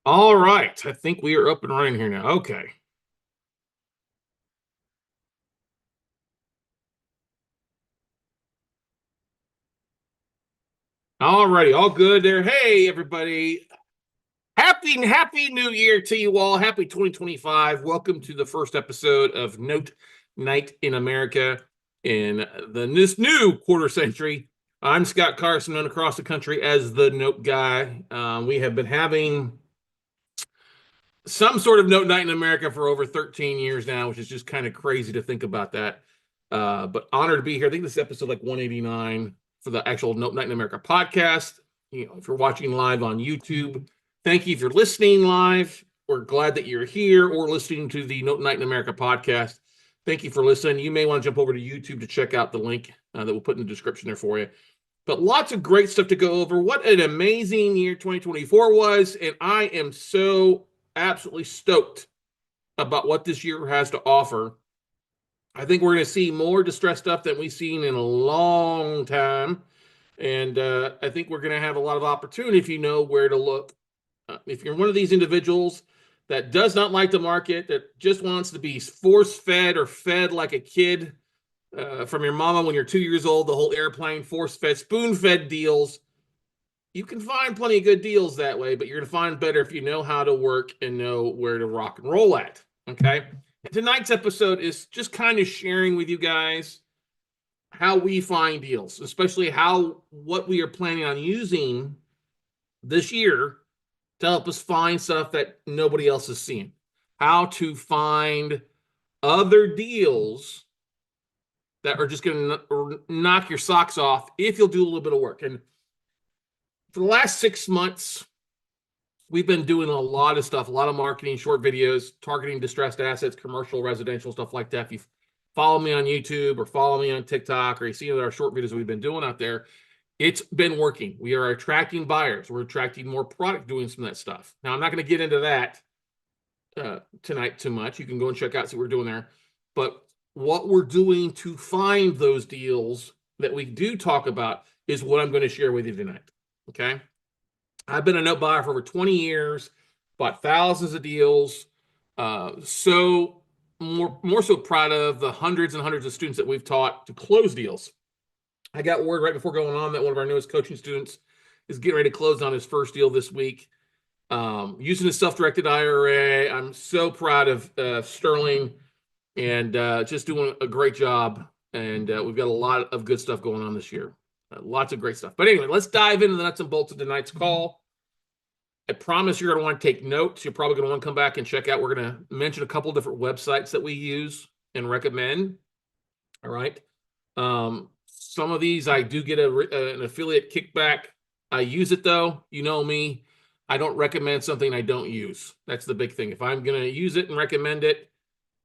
All right, I think we are up and running here now. Okay. All righty, all good there. Hey, everybody. Happy New Year to you all. Happy 2025. Welcome to the first episode of Note Night in America in this new quarter century. I'm Scott Carson, known across the country as the Note Guy. We have been having some sort of Note Night in America for over 13 years now, which is just kind of crazy to think about that. But honored to be here. I think this is episode like 189 for the actual Note Night in America podcast. If you're watching live on YouTube, thank you for listening live. We're glad that you're here or listening to the Note Night in America podcast. Thank you for listening. You may want to jump over to YouTube to check out the link that we'll put in the description there for you. But lots of great stuff to go over. What an amazing year 2024 was. And I am so absolutely stoked about what this year has to offer. I think we're going to see more distressed stuff than we've seen in a long time. And I think we're going to have a lot of opportunity if you know where to look. If you're one of these individuals that does not like the market, that just wants to be force-fed or fed like a kid from your mama when you're 2 years old, the whole airplane force-fed, spoon-fed deals, you can find plenty of good deals that way, but you're going to find better if you know how to work and know where to rock and roll at. Okay. And tonight's episode is just kind of sharing with you guys how we find deals, especially what we are planning on using this year to help us find stuff that nobody else is seeing. How to find other deals that are just going to knock your socks off if you'll do a little bit of work. And for the last 6 months, we've been doing a lot of stuff, a lot of marketing, short videos, targeting distressed assets, commercial, residential, stuff like that. If you follow me on YouTube or follow me on TikTok, or you see our short videos we've been doing out there, it's been working. We are attracting buyers. We're attracting more product doing some of that stuff. Now, I'm not going to get into that tonight too much. You can go and check out, see what we're doing there. But what we're doing to find those deals that we do talk about is what I'm going to share with you tonight. Okay. I've been a note buyer for over 20 years, bought thousands of deals. So more so proud of the hundreds and hundreds of students that we've taught to close deals. I got word right before going on that one of our newest coaching students is getting ready to close on his first deal this week. Using a self-directed IRA. I'm so proud of Sterling and just doing a great job. And we've got a lot of good stuff going on this year. Lots of great stuff. But anyway, let's dive into the nuts and bolts of tonight's call. I promise you're going to want to take notes. You're probably going to want to come back and check out. We're going to mention a couple different websites that we use and recommend. All right. Some of these I do get an affiliate kickback. I use it though. You know me. I don't recommend something I don't use. That's the big thing. If I'm going to use it and recommend it,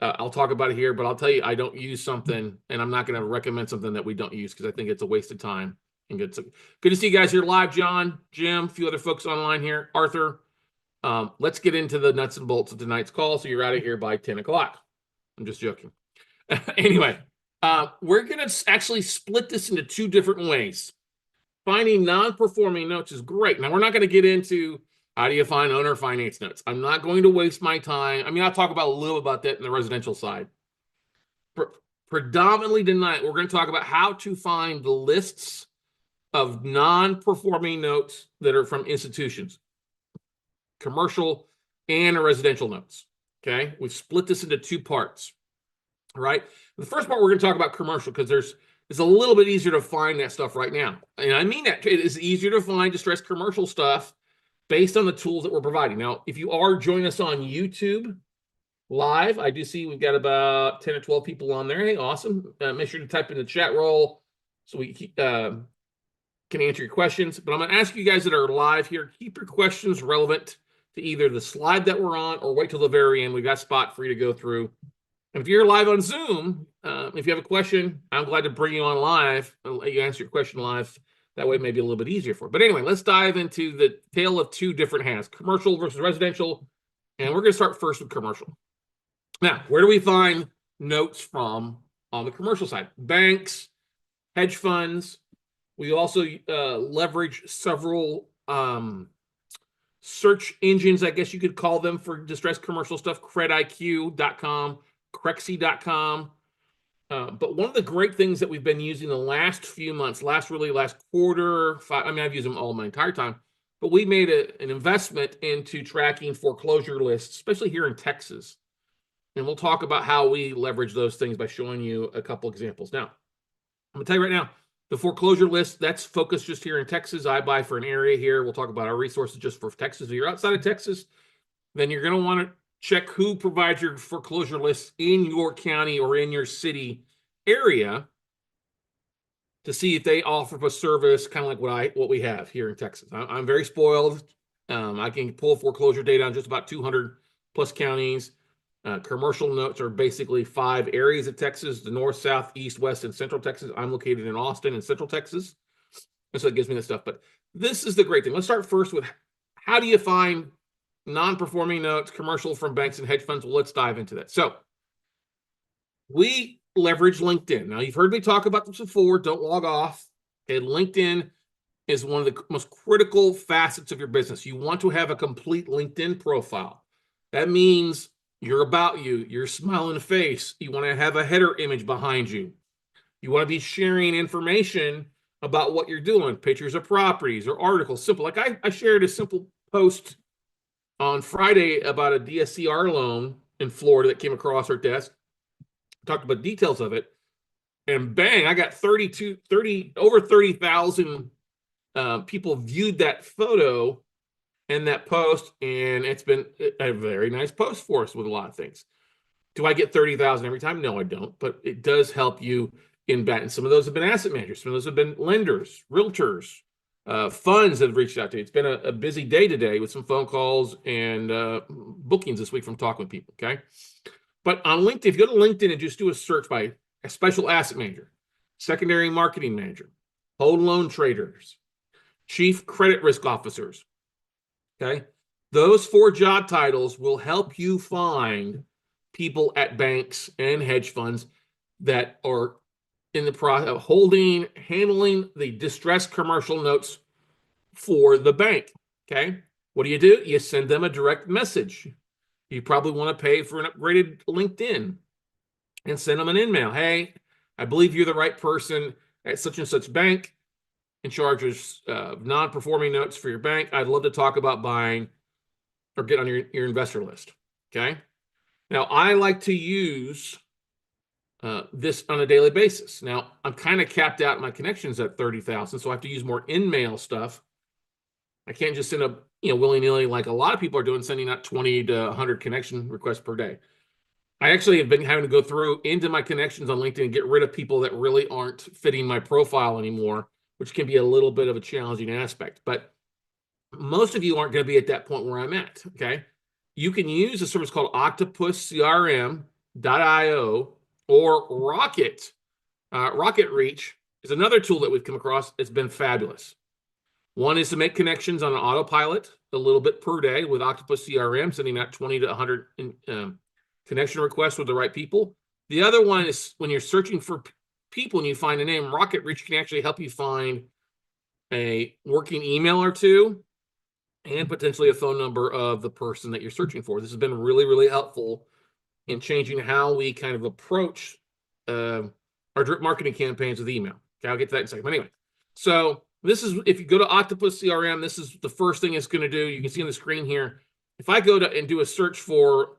I'll talk about it here, but I'll tell you, I don't use something, and I'm not going to recommend something that we don't use because I think it's a waste of time. And good to see you guys here live, John, Jim, a few other folks online here, Arthur. Let's get into the nuts and bolts of tonight's call, so you're out of here by 10 o'clock. I'm just joking. Anyway, we're going to actually split this into two different ways. Finding non-performing notes is great. Now, we're not going to get into how do you find owner finance notes? I'm not going to waste my time. I mean, I'll talk about a little about that in the residential side. Predominantly tonight, we're going to talk about how to find the lists of non-performing notes that are from institutions, commercial and residential notes. Okay, we've split this into two parts. All right, the first part we're going to talk about commercial because it's a little bit easier to find that stuff right now, and I mean that it is easier to find distressed commercial stuff based on the tools that we're providing. Now, if you are joining us on YouTube live, I do see we've got about 10 or 12 people on there. Hey, awesome. Make sure to type in the chat roll so we can answer your questions. But I'm going to ask you guys that are live here, keep your questions relevant to either the slide that we're on or wait till the very end. We've got a spot for you to go through. And if you're live on Zoom, if you have a question, I'm glad to bring you on live and let you answer your question live. That way it may be a little bit easier for it. But anyway, let's dive into the tale of two different halves, commercial versus residential. And we're going to start first with commercial. Now, where do we find notes from on the commercial side? Banks, hedge funds. We also leverage several search engines, I guess you could call them, for distressed commercial stuff, crediq.com, crexy.com. But one of the great things that we've been using the last few months, last quarter, I've used them all my entire time, but we made an investment into tracking foreclosure lists, especially here in Texas. And we'll talk about how we leverage those things by showing you a couple examples. Now, I'm gonna tell you right now, the foreclosure list, that's focused just here in Texas. I buy for an area here. We'll talk about our resources just for Texas. If you're outside of Texas, then you're going to want to check who provides your foreclosure lists in your county or in your city area to see if they offer a service kind of like what we have here in Texas. I'm very spoiled. I can pull foreclosure data on just about 200 plus counties. Commercial notes are basically 5 areas of Texas: the north, south, east, west, and central Texas. I'm located in Austin in central Texas. And so it gives me this stuff. But this is the great thing. Let's start first with, how do you find non-performing notes, commercial, from banks and hedge funds? Well, let's dive into that. So we leverage LinkedIn. Now, you've heard me talk about this before. Don't log off. Okay, LinkedIn is one of the most critical facets of your business. You want to have a complete LinkedIn profile. That means your smiling face. You want to have a header image behind you. You want to be sharing information about what you're doing, pictures of properties or articles. Simple. Like I shared a simple post on Friday about a DSCR loan in Florida that came across our desk. Talked about details of it, and bang, I got over 30,000 people viewed that photo and that post, and it's been a very nice post for us with a lot of things. Do I get 30,000 every time? No, I don't, but it does help you in that. And some of those have been asset managers, some of those have been lenders, realtors, funds that have reached out to you. It's been a busy day today with some phone calls and bookings this week from talking with people, okay? But on LinkedIn, if you go to LinkedIn and just do a search by a special asset manager, secondary marketing manager, whole loan traders, chief credit risk officers, okay? Those 4 job titles will help you find people at banks and hedge funds that are in the process of handling the distressed commercial notes for the bank, okay? What do? You send them a direct message. You probably want to pay for an upgraded LinkedIn and send them an email. Hey, I believe you're the right person at such and such bank in charge of non-performing notes for your bank. I'd love to talk about buying or get on your investor list, okay? Now, I like to use this on a daily basis. Now, I'm kind of capped out my connections at 30,000, so I have to use more in-mail stuff. I can't just send a willy-nilly like a lot of people are doing, sending out 20 to 100 connection requests per day. I actually have been having to go through into my connections on LinkedIn and get rid of people that really aren't fitting my profile anymore, which can be a little bit of a challenging aspect. But most of you aren't going to be at that point where I'm at, okay? You can use a service called Octopus CRM.io or Rocket. Rocket Reach is another tool that we've come across. It's been fabulous. One is to make connections on an autopilot a little bit per day with Octopus CRM, sending out 20 to 100 connection requests with the right people. The other one is when you're searching for people and you find a name, Rocket Reach can actually help you find a working email or two and potentially a phone number of the person that you're searching for. This has been really, really helpful in changing how we kind of approach our drip marketing campaigns with email. Okay, I'll get to that in a second. But anyway, so this is, if you go to Octopus CRM, this is the first thing it's going to do. You can see on the screen here. If I go to and do a search for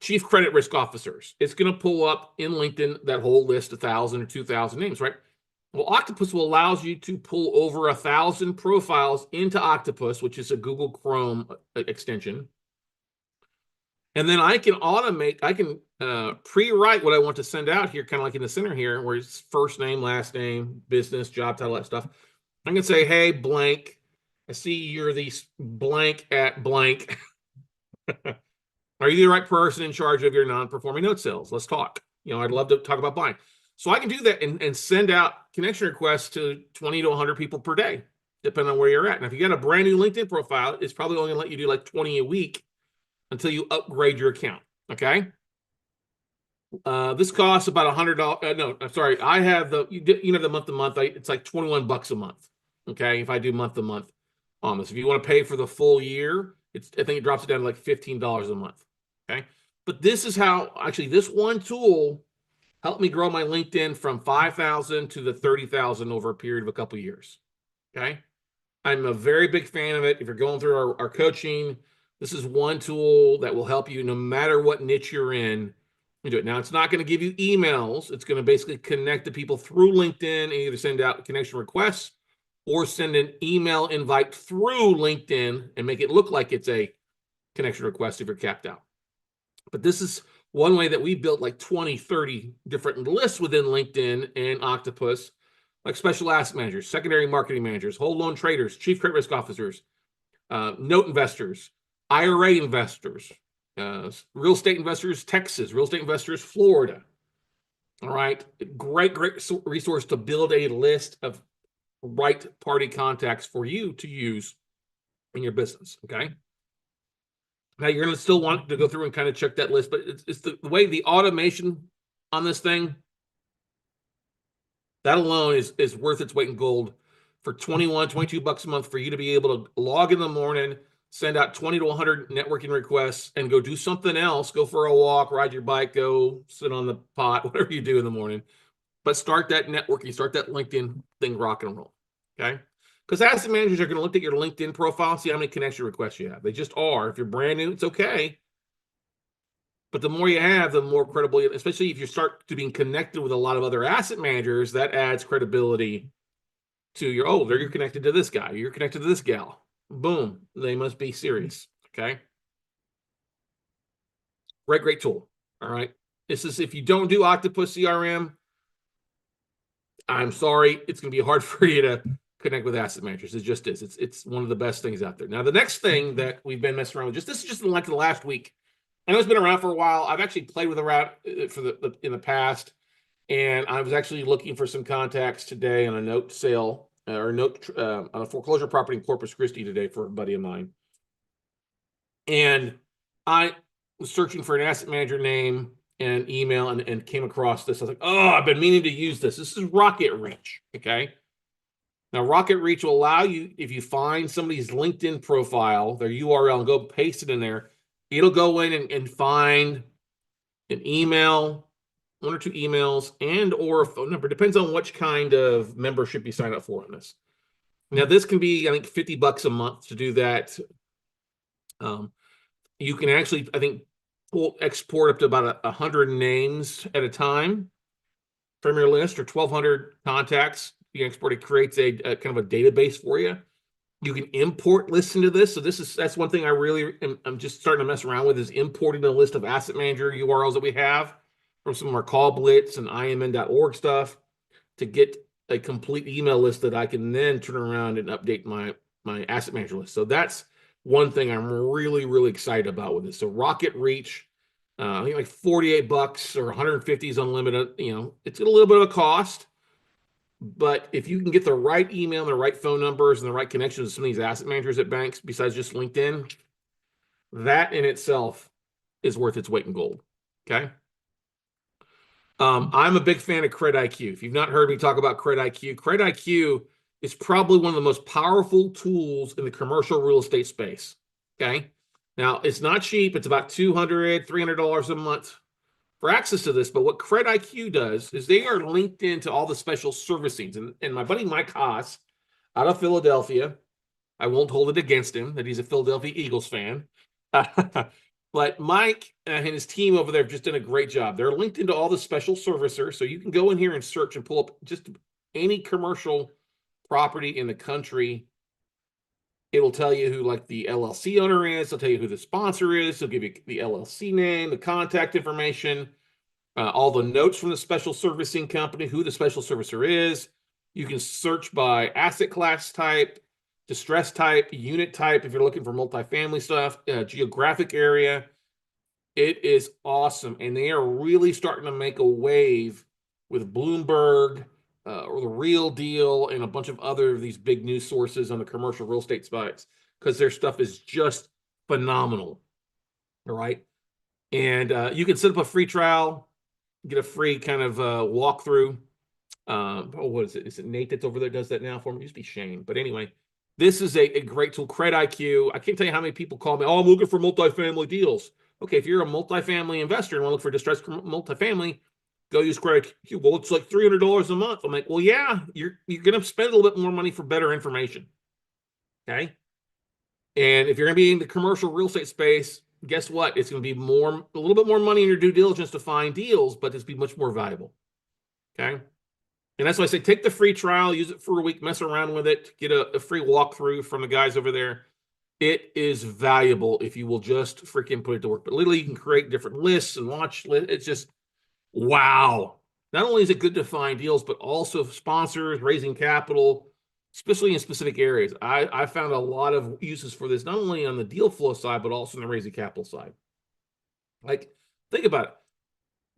chief credit risk officers, it's going to pull up in LinkedIn that whole list, 1,000 or 2,000 names, right? Well, Octopus allows you to pull over 1,000 profiles into Octopus, which is a Google Chrome extension. And then I can pre-write what I want to send out here, kind of like in the center here, where it's first name, last name, business, job title, that stuff. I can say, hey, blank, I see you're the blank at blank. Are you the right person in charge of your non-performing note sales? Let's talk. I'd love to talk about buying. So I can do that and send out connection requests to 20 to 100 people per day, depending on where you're at. And if you got a brand new LinkedIn profile, it's probably only going to let you do like 20 a week until you upgrade your account, okay? This costs about $100. No, I'm sorry. I have the month to month. It's like $21 a month, okay? If I do month to month. on this. If you want to pay for the full year, I think it drops it down to like $15 a month. Okay. But this is how actually this one tool helped me grow my LinkedIn from 5,000 to the 30,000 over a period of a couple of years. Okay. I'm a very big fan of it. If you're going through our coaching, this is one tool that will help you no matter what niche you're in. You do it. Now, it's not going to give you emails. It's going to basically connect the people through LinkedIn and either send out connection requests or send an email invite through LinkedIn and make it look like it's a connection request if you're capped out. But this is one way that we built like 20, 30 different lists within LinkedIn and Octopus, like special asset managers, secondary marketing managers, whole loan traders, chief credit risk officers, note investors, IRA investors, real estate investors, Texas, real estate investors, Florida. All right. Great resource to build a list of right party contacts for you to use in your business. Okay. Now you're going to still want to go through and kind of check that list, but it's the way the automation on this thing, that alone is worth its weight in gold for 21, 22 bucks a month for you to be able to log in the morning, send out 20 to 100 networking requests and go do something else, go for a walk, ride your bike, go sit on the pot, whatever you do in the morning. But start that networking, start that LinkedIn thing rock and roll. Okay. Because asset managers are going to look at your LinkedIn profile and see how many connection requests you have. They just are. If you're brand new, it's okay. But the more you have, the more credible, especially if you start to being connected with a lot of other asset managers, that adds credibility to your, oh, you're connected to this guy, you're connected to this gal. Boom, they must be serious. Okay. Great tool. All right. This is, if you don't do Octopus CRM, I'm sorry, it's going to be hard for you to connect with asset managers. It just is. It's one of the best things out there. Now, the next thing that we've been messing around with, this is just like the last week. I know it's been around for a while. I've actually played with around in the past, and I was actually looking for some contacts today on a note sale or note on a foreclosure property in Corpus Christi today for a buddy of mine. And I was searching for an asset manager name and email and came across this. I was like, oh, I've been meaning to use this. This is Rocket Reach. Okay. Now, Rocket Reach will allow you, if you find somebody's LinkedIn profile, their URL, and go paste it in there, it'll go in and find an email, one or two emails, and or a phone number. Depends on which kind of membership you sign up for on this. Now, this can be, I think, $50 a month to do that. You can actually, I think, export up to about 100 names at a time from your list, or 1,200 contacts. You can export. It creates a kind of a database for you. You can import lists into this. So that's one thing I'm just starting to mess around with, is importing a list of asset manager URLs that we have from some of our Call Blitz and imn.org stuff to get a complete email list that I can then turn around and update my asset manager list. So that's one thing I'm really excited about with this. So Rocket Reach, I think like $48 or 150 is unlimited. You know, it's a little bit of a cost, but if you can get the right email and the right phone numbers and the right connections to some of these asset managers at banks besides just LinkedIn, that in itself is worth its weight in gold. Okay. I'm a big fan of CredIQ. If you've not heard me talk about CredIQ is probably one of the most powerful tools in the commercial real estate space. Okay. Now, it's not cheap. It's about $200, $300 a month for access to this. But what CredIQ does is they are linked into all the special servicings. And my buddy Mike Haas out of Philadelphia, I won't hold it against him that he's a Philadelphia Eagles fan. But Mike and his team over there have just done a great job. They're linked into all the special servicers. So you can go in here and search and pull up just any commercial property in the country. It'll tell you who like the LLC owner is. It'll tell you who the sponsor is. It'll give you the LLC name, the contact information, all the notes from the special servicing company, who the special servicer is. You can search by asset class type, distress type, unit type, if you're looking for multifamily stuff, geographic area. It is awesome. And they are really starting to make a wave with Bloomberg, or the Real Deal, and a bunch of other of these big news sources on the commercial real estate sites, because their stuff is just phenomenal. All right. And you can set up a free trial, get a free kind of walkthrough. What is it? Is it Nate that's over there does that now for me? It used to be Shane. But anyway, This is a great tool. CredIQ. I can't tell you how many people call me, oh, I'm looking for multifamily deals. Okay, if you're a multifamily investor and want to look for distressed multifamily, go use CredIQ. Well, it's like $300 a month. I'm like, well, yeah, you're going to spend a little bit more money for better information. Okay. And if you're going to be in the commercial real estate space, guess what? It's going to be a little bit more money in your due diligence to find deals, but it's be much more valuable. Okay. And that's why I say take the free trial, use it for a week, mess around with it, get a free walkthrough from the guys over there. It is valuable if you will just freaking put it to work. But literally, you can create different lists and watch. It's just wow. Not only is it good to find deals, but also sponsors, raising capital, especially in specific areas. I found a lot of uses for this, not only on the deal flow side, but also on the raising capital side. Like, think about it.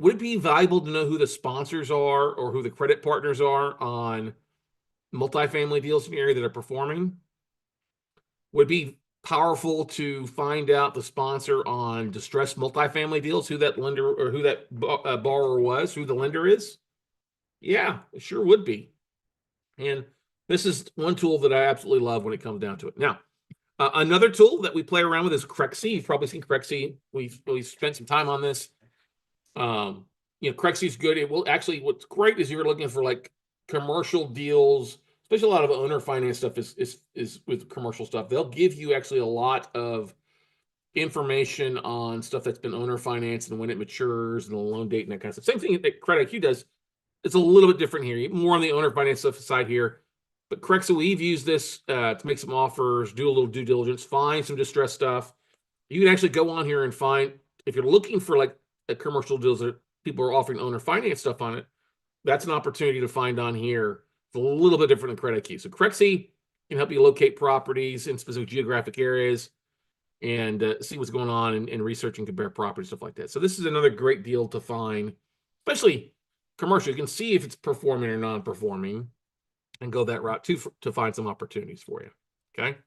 Would it be valuable to know who the sponsors are or who the credit partners are on multifamily deals in the area that are performing? Would it be powerful to find out the sponsor on distressed multifamily deals, who that lender or who that borrower was, who the lender is? Yeah, it sure would be. And this is one tool that I absolutely love when it comes down to it. Now, another tool that we play around with is CredIQ. You've probably seen CredIQ. We've spent some time on this. CredIQ is good. It will actually, what's great is you're looking for like commercial deals, especially a lot of owner finance stuff is with commercial stuff. They'll give you actually a lot of information on stuff that's been owner financed and when it matures and the loan date and that kind of stuff. Same thing that CredIQ does. It's a little bit different here, more on the owner finance stuff side here. But CredIQ, we've used this to make some offers, do a little due diligence, find some distressed stuff. You can actually go on here and find, if you're looking for like a commercial deals that people are offering owner finance stuff on it, that's an opportunity to find on here. It's a little bit different than CredIQ. So CredIQ can help you locate properties in specific geographic areas and see what's going on and research and compare properties, stuff like that. So this is another great deal to find, especially commercial. You can see if it's performing or non-performing and go that route to find some opportunities for you. Okay.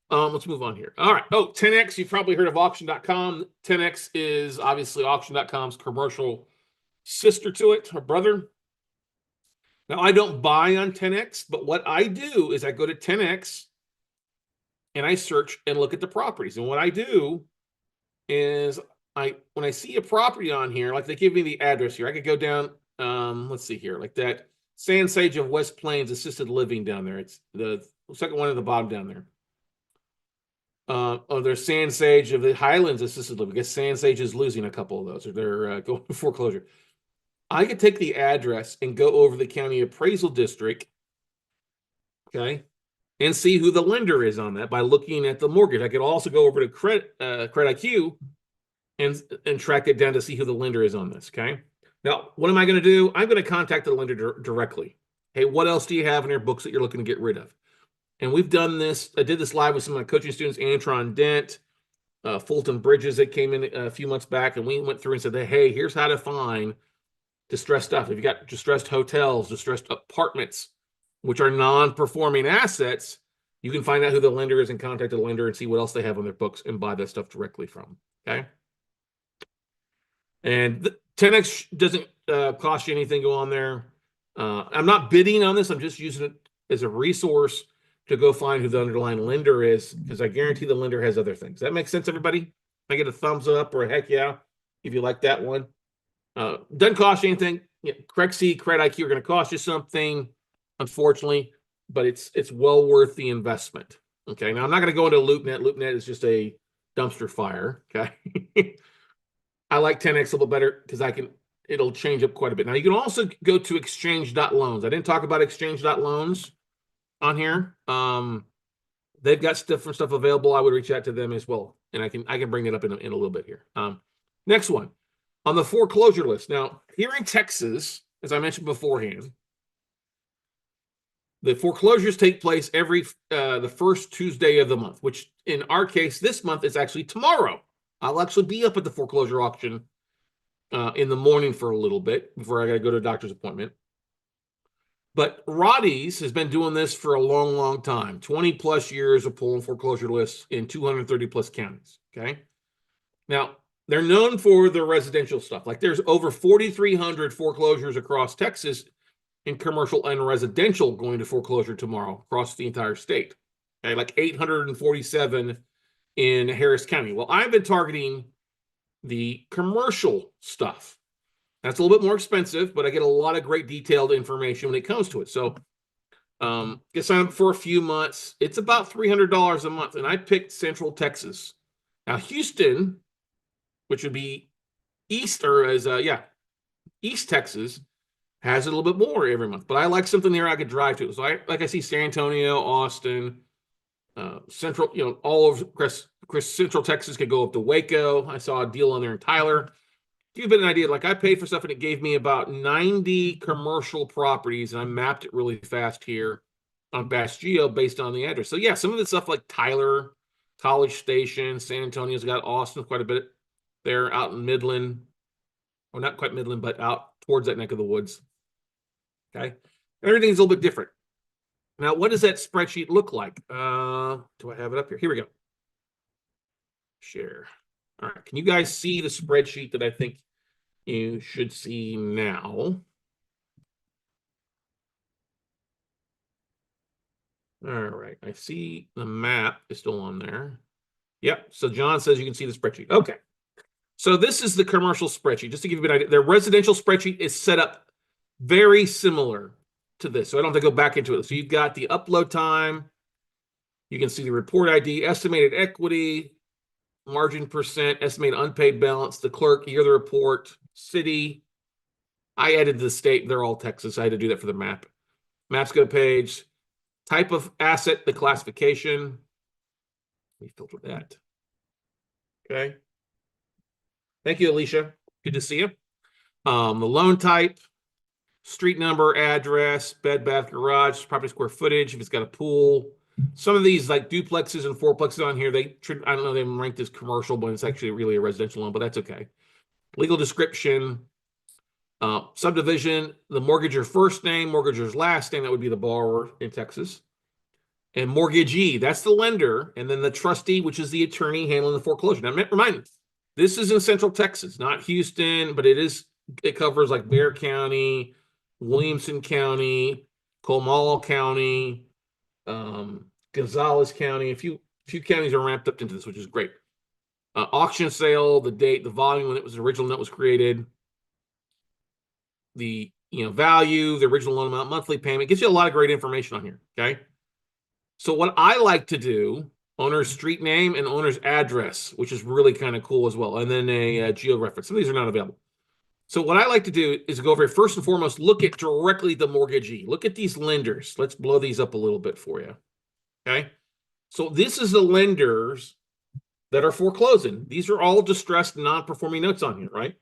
Let's move on here. All right. Oh, 10X, you've probably heard of Auction.com. 10X is obviously Auction.com's commercial sister to it, her brother. Now, I don't buy on 10X, but what I do is I go to 10X and I search and look at the properties. And what I do is when I see a property on here, like they give me the address here, I could go down, let's see here, like that Sand Sage of West Plains Assisted Living down there. It's the second one at the bottom down there. There's Sand Sage of the Highlands Assisted Living. I guess Sand Sage is losing a couple of those, or they're going to foreclosure. I could take the address and go over the county appraisal district, okay, and see who the lender is on that by looking at the mortgage. I could also go over to CredIQ and track it down to see who the lender is on this, okay? Now, what am I going to do? I'm going to contact the lender directly. Hey, what else do you have in your books that you're looking to get rid of? And we've done this. I did this live with some of my coaching students, Antron Dent, Fulton Bridges, that came in a few months back, and we went through and said, hey, here's how to find distressed stuff. If you got distressed hotels, distressed apartments, which are non-performing assets, you can find out who the lender is and contact the lender and see what else they have on their books and buy that stuff directly from. Okay. And 10X doesn't cost you anything to go on there. I'm not bidding on this. I'm just using it as a resource to go find who the underlying lender is, because I guarantee the lender has other things. That makes sense, everybody? I get a thumbs up or a heck yeah if you like that one. Doesn't cost you anything. CredIQ are going to cost you something, unfortunately, but it's well worth the investment. Okay, now I'm not going to go into LoopNet. LoopNet is just a dumpster fire. Okay, I like 10X a little better because it'll change up quite a bit. Now you can also go to exchange.loans. I didn't talk about exchange.loans on here. They've got different stuff available. I would reach out to them as well, and I can bring it up in a little bit here. Next one. On the foreclosure list. Now, here in Texas, as I mentioned beforehand, the foreclosures take place every the first Tuesday of the month, which in our case, this month is actually tomorrow. I'll actually be up at the foreclosure auction in the morning for a little bit before I got to go to a doctor's appointment. But Roddy's has been doing this for a long, long time, 20 plus years of pulling foreclosure lists in 230 plus counties. Okay. Now, they're known for their residential stuff. Like there's over 4,300 foreclosures across Texas in commercial and residential going to foreclosure tomorrow across the entire state. Okay, like 847 in Harris County. Well, I've been targeting the commercial stuff. That's a little bit more expensive, but I get a lot of great detailed information when it comes to it. So get signed up for a few months. It's about $300 a month. And I picked Central Texas. Now, Houston, which would be East or East Texas, has it a little bit more every month. But I like something there I could drive to. So I see San Antonio, Austin, Central, all over Chris, Central Texas could go up to Waco. I saw a deal on there in Tyler. Give you a bit of an idea, like I paid for stuff and it gave me about 90 commercial properties, and I mapped it really fast here on Bass Geo based on the address. So yeah, some of the stuff like Tyler, College Station, San Antonio's got Austin quite a bit there out in Midland, or not quite Midland, but out towards that neck of the woods. Okay, everything's a little bit different. Now, what does that spreadsheet look like? Do I have it up here? Here we go. Share. All right, can you guys see the spreadsheet that I think you should see now? All right, I see the map is still on there. Yep, so John says you can see the spreadsheet. Okay, so this is the commercial spreadsheet. Just to give you an idea, their residential spreadsheet is set up very similar to this, so I don't have to go back into it. So you've got the upload time. You can see the report ID, estimated equity, margin percent, estimated unpaid balance, the clerk, year of the report, city. I added the state. They're all Texas. I had to do that for the map. Maps go page. Type of asset, the classification. Let me filter that. Okay. Thank you, Alicia. Good to see you. The loan type, street number, address, bed, bath, garage, property square footage, if it's got a pool. Some of these like duplexes and fourplexes on here, I don't know, they ranked as commercial, but it's actually really a residential loan, but that's okay. Legal description, subdivision, the mortgager first name, mortgager's last name, that would be the borrower in Texas. And mortgagee, that's the lender, and then the trustee, which is the attorney handling the foreclosure. Now, remind me, this is in Central Texas, not Houston, but it covers like Bexar County, Williamson County, Comal County, Gonzales County. A few counties are ramped up into this, which is great. Auction sale, the date, the volume when it was original note was created, the value, the original loan amount, monthly payment. It gives you a lot of great information on here. Okay. So what I like to do, owner's street name and owner's address, which is really kind of cool as well. And then a geo reference. Some of these are not available. So what I like to do is go over here, first and foremost, look at directly the mortgagee. Look at these lenders. Let's blow these up a little bit for you. Okay. So this is the lenders that are foreclosing. These are all distressed non-performing notes on here, right?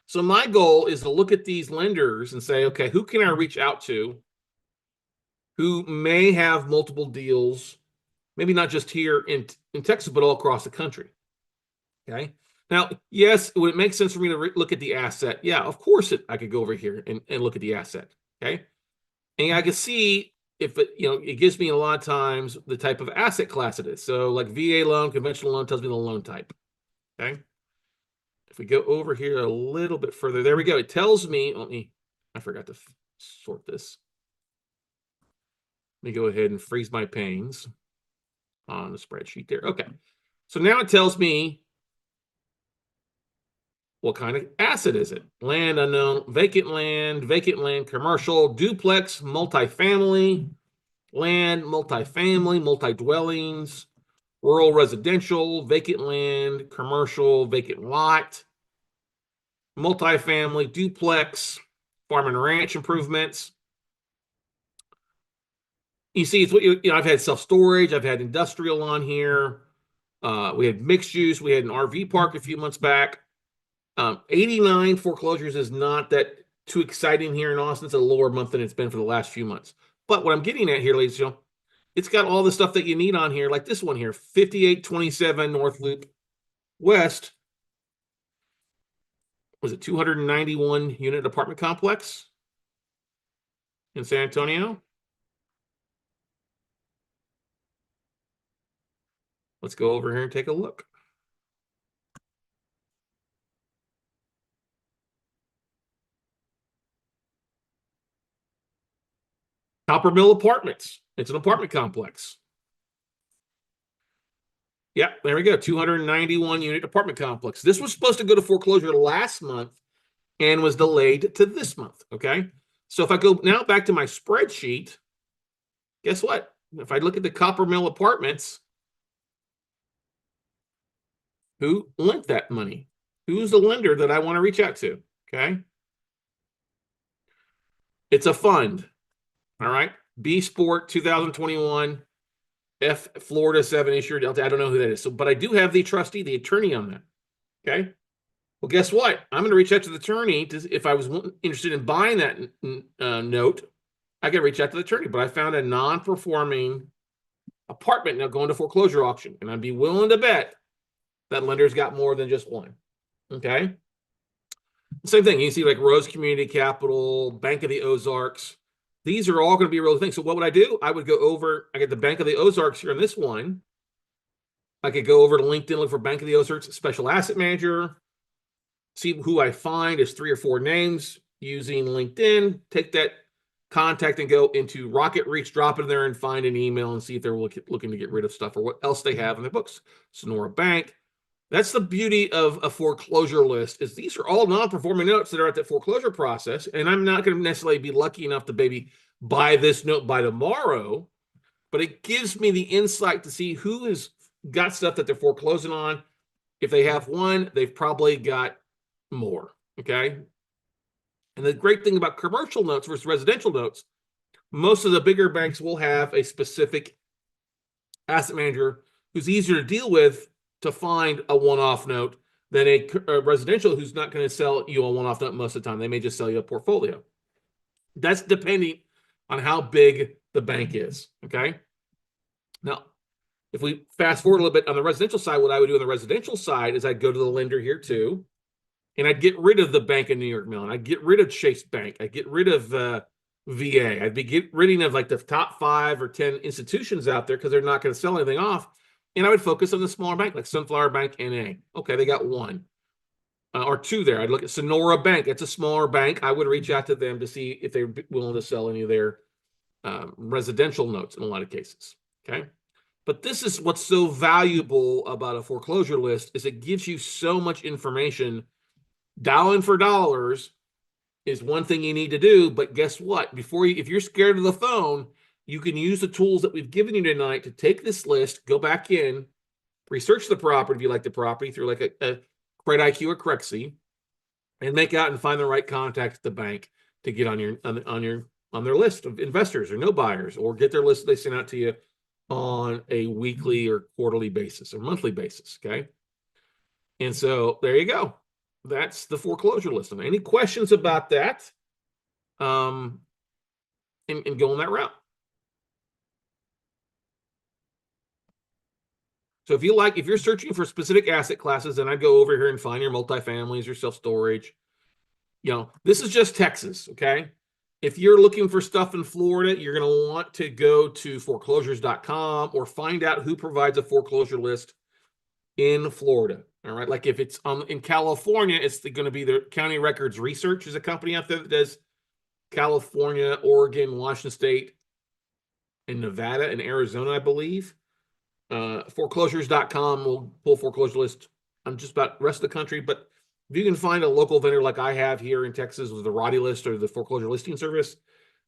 So my goal is to look at these lenders and say, okay, who can I reach out to who may have multiple deals, maybe not just here in Texas, but all across the country. Okay. Now, yes, would it make sense for me to look at the asset? Yeah, of course I could go over here and look at the asset. Okay. And I can see if it gives me a lot of times the type of asset class it is. So like VA loan, conventional loan tells me the loan type. Okay. If we go over here a little bit further, there we go. It tells me, I forgot to sort this. Let me go ahead and freeze my panes on the spreadsheet there. Okay. So now it tells me what kind of asset is it? Land unknown, vacant land, commercial, duplex, multifamily, land, multifamily, multi-dwellings, rural residential, vacant land, commercial, vacant lot, multifamily, duplex, farm and ranch improvements. You see, it's what I've had self-storage, I've had industrial on here. We had mixed use, we had an RV park a few months back. 89 foreclosures is not that too exciting here in Austin. It's a lower month than it's been for the last few months. But what I'm getting at here, ladies and gentlemen, it's got all the stuff that you need on here, like this one here, 5827 North Loop West. Was it 291 unit apartment complex in San Antonio? Let's go over here and take a look. Copper Mill Apartments. It's an apartment complex. Yeah, there we go. 291 unit apartment complex. This was supposed to go to foreclosure last month and was delayed to this month. Okay. So if I go now back to my spreadsheet, guess what? If I look at the Copper Mill Apartments, who lent that money? Who's the lender that I want to reach out to? Okay. It's a fund. All right. B Sport 2021 F Florida 7 issued. I don't know who that is. So, but I do have the trustee, the attorney on that. Okay. Well, guess what? I'm going to reach out to the attorney if I was interested in buying that note. I can reach out to the attorney, but I found a non-performing apartment now going to foreclosure auction, and I'd be willing to bet that lender's got more than just one. Okay. Same thing. You see like Rose Community Capital, Bank of the Ozarks. These are all going to be real things. So what would I do? I would go over, I get the Bank of the Ozarks here in this one. I could go over to LinkedIn, look for Bank of the Ozarks special asset manager, see who I find is 3 or 4 names using LinkedIn, take that contact and go into Rocket Reach, drop it in there and find an email and see if they're looking to get rid of stuff or what else they have in their books. Sonora Bank. That's the beauty of a foreclosure list is these are all non-performing notes that are at the foreclosure process. And I'm not going to necessarily be lucky enough to maybe buy this note by tomorrow, but it gives me the insight to see who has got stuff that they're foreclosing on. If they have one, they've probably got more. Okay. And the great thing about commercial notes versus residential notes, most of the bigger banks will have a specific asset manager who's easier to deal with to find a one-off note than a residential who's not going to sell you a one-off note most of the time. They may just sell you a portfolio. That's depending on how big the bank is. Okay. Now, if we fast forward a little bit on the residential side, what I would do on the residential side is I'd go to the lender here too, and I'd get rid of the Bank of New York Mellon. I'd get rid of Chase Bank. I'd get rid of VA. I'd be getting rid of like the top 5 or 10 institutions out there because they're not going to sell anything off. And I would focus on the smaller bank, like Sunflower Bank NA. Okay, they got 1 or 2 there. I'd look at Sonora Bank. It's a smaller bank. I would reach out to them to see if they're willing to sell any of their residential notes in a lot of cases. Okay. But this is what's so valuable about a foreclosure list is it gives you so much information. Dialing for dollars is one thing you need to do, but guess what? If you're scared of the phone, you can use the tools that we've given you tonight to take this list, go back in, research the property if you like the property through like a CredIQ or CredIQ, and make out and find the right contact at the bank to get on their list of investors or no buyers, or get their list they send out to you on a weekly or quarterly basis or monthly basis. Okay. And so there you go. That's the foreclosure list. Any questions about that? And go on that route. So if you're searching for specific asset classes, then I'd go over here and find your multifamilies, your self-storage. This is just Texas. Okay. If you're looking for stuff in Florida, you're going to want to go to foreclosures.com or find out who provides a foreclosure list in Florida. All right. Like if it's in California, it's going to be the County Records Research is a company out there that does California, Oregon, Washington State, and Nevada and Arizona, I believe. Foreclosures.com will pull foreclosure list on just about the rest of the country. But if you can find a local vendor like I have here in Texas with the Roddy List or the foreclosure listing service,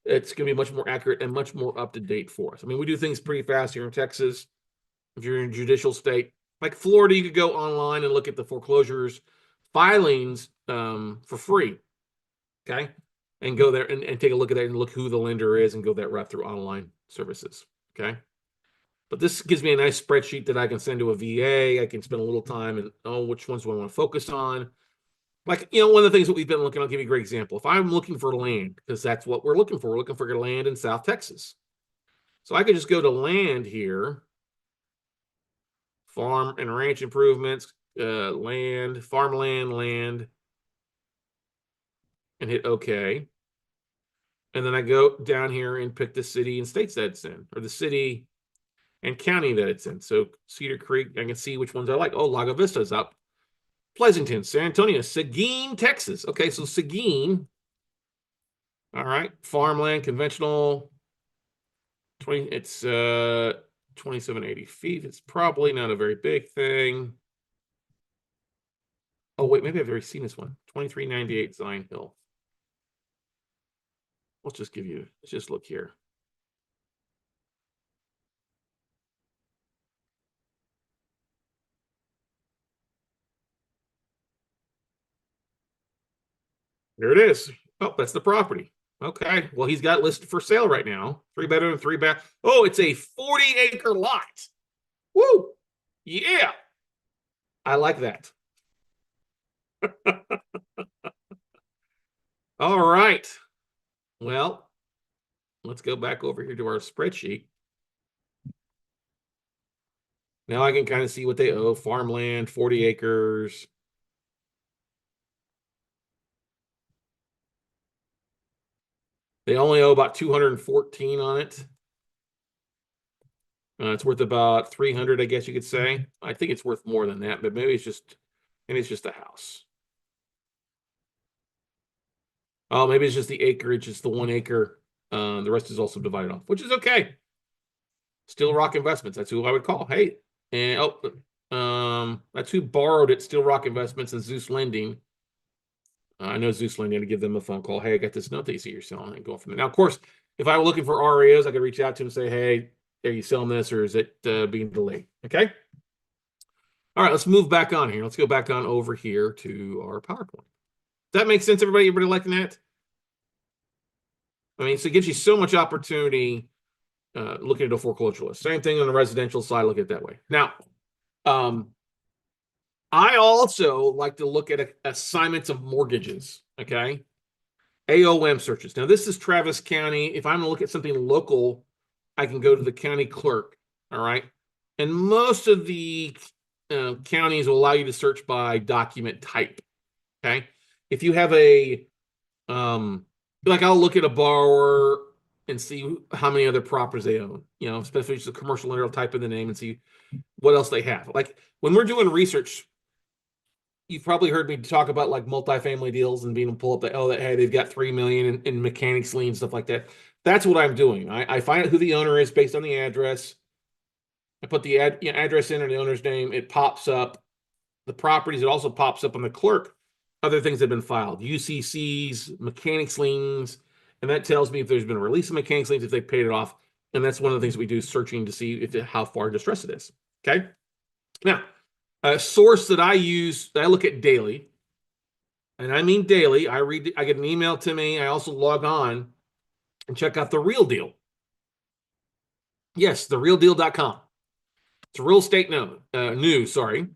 it's going to be much more accurate and much more up to date for us. I mean, we do things pretty fast here in Texas. If you're in a judicial state like Florida, you could go online and look at the foreclosures filings for free. Okay. And go there and take a look at that and look who the lender is and go that route through online services. Okay. But this gives me a nice spreadsheet that I can send to a VA. I can spend a little time and, which ones do I want to focus on? Like, one of the things that we've been looking, I'll give you a great example. If I'm looking for land, because that's what we're looking for. We're looking for land in South Texas. So I could just go to land here, farm and ranch improvements, land, farmland, land, and hit OK. And then I go down here and pick the city and states that it's in, or the city and county that it's in. So Cedar Creek, I can see which ones I like. Oh, Lago Vista's up. Pleasanton, San Antonio, Seguin, Texas. Okay, so Seguin. All right, farmland, conventional. It's 2,780 feet. It's probably not a very big thing. Oh, wait, maybe I've already seen this one. 2398 Zion Hill. Let's just look here. There it is. Oh, that's the property. Okay. Well, he's got listed for sale right now. 3-bedroom, 3-bath. Oh, it's a 40-acre lot. Woo! Yeah. I like that. All right. Well, let's go back over here to our spreadsheet. Now I can kind of see what they owe. Farmland, 40 acres. They only owe about 214 on it. It's worth about 300, I guess you could say. I think it's worth more than that, but maybe it's just a house. Oh, maybe it's just the acreage. It's the 1 acre. The rest is also divided off, which is okay. Steel Rock Investments. That's who I would call. Hey, and that's who borrowed it. Steel Rock Investments and Zeus Lending. I know Zeus Lending. To give them a phone call. Hey, I got this note that you see you're selling, and go from there. Now, of course, if I were looking for REOs, I could reach out to them and say, "Hey, are you selling this, or is it being delayed?" Okay. All right, let's move back on here. Let's go back on over here to our PowerPoint. Does that make sense, everybody? Everybody liking that? I mean, so it gives you so much opportunity looking at a foreclosure list. Same thing on the residential side, look at it that way. Now, I also like to look at assignments of mortgages, okay? AOM searches. Now, this is Travis County. If I'm going to look at something local, I can go to the county clerk, all right? And most of the counties will allow you to search by document type, okay? If you have like I'll look at a borrower and see how many other properties they own, especially just a commercial lender, I'll type in the name and see what else they have. Like when we're doing research, you've probably heard me talk about like multifamily deals and being able to pull up hey, they've got 3 million in mechanics lien, stuff like that. That's what I'm doing. I find out who the owner is based on the address. I put the address in or the owner's name. It pops up the properties. It also pops up on the clerk other things that have been filed, UCCs, mechanics liens, and that tells me if there's been a release of mechanics liens, if they paid it off. And that's one of the things that we do, searching to see how far distressed it is. Okay. Now, a source that I use, that I look at daily, and I mean daily, I get an email to me. I also log on and check out The Real Deal. Yes, therealdeal.com. It's real estate news, sorry.